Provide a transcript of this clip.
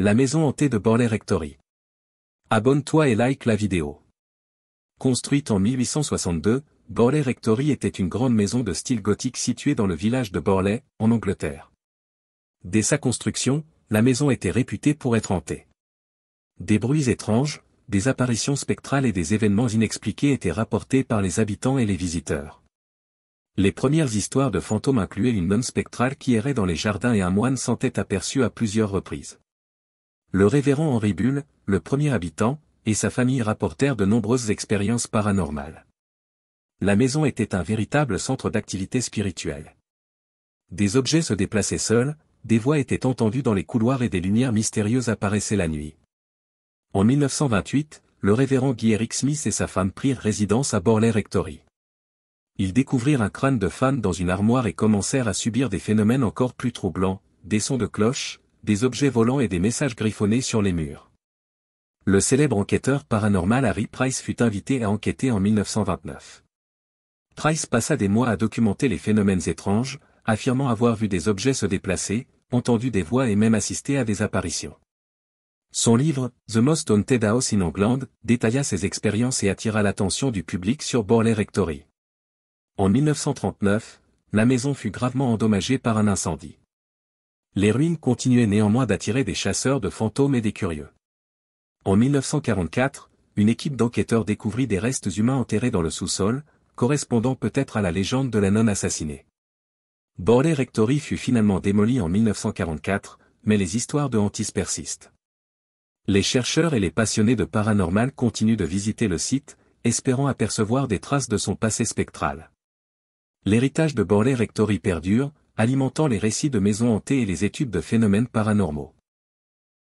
La maison hantée de Borley Rectory. Abonne-toi et like la vidéo. Construite en 1862, Borley Rectory était une grande maison de style gothique située dans le village de Borley, en Angleterre. Dès sa construction, la maison était réputée pour être hantée. Des bruits étranges, des apparitions spectrales et des événements inexpliqués étaient rapportés par les habitants et les visiteurs. Les premières histoires de fantômes incluaient une nonne spectrale qui errait dans les jardins et un moine sans tête aperçu à plusieurs reprises. Le révérend Henri Bull, le premier habitant, et sa famille rapportèrent de nombreuses expériences paranormales. La maison était un véritable centre d'activité spirituelle. Des objets se déplaçaient seuls, des voix étaient entendues dans les couloirs et des lumières mystérieuses apparaissaient la nuit. En 1928, le révérend Guy Eric Smith et sa femme prirent résidence à Borley Rectory. Ils découvrirent un crâne de femme dans une armoire et commencèrent à subir des phénomènes encore plus troublants, des sons de cloches, des objets volants et des messages griffonnés sur les murs. Le célèbre enquêteur paranormal Harry Price fut invité à enquêter en 1929. Price passa des mois à documenter les phénomènes étranges, affirmant avoir vu des objets se déplacer, entendu des voix et même assisté à des apparitions. Son livre, The Most Haunted House in England, détailla ses expériences et attira l'attention du public sur Borley Rectory. En 1939, la maison fut gravement endommagée par un incendie. Les ruines continuaient néanmoins d'attirer des chasseurs de fantômes et des curieux. En 1944, une équipe d'enquêteurs découvrit des restes humains enterrés dans le sous-sol, correspondant peut-être à la légende de la nonne assassinée. Borley Rectory fut finalement démoli en 1944, mais les histoires de hantis persistent. Les chercheurs et les passionnés de paranormal continuent de visiter le site, espérant apercevoir des traces de son passé spectral. L'héritage de Borley Rectory perdure, alimentant les récits de maisons hantées et les études de phénomènes paranormaux.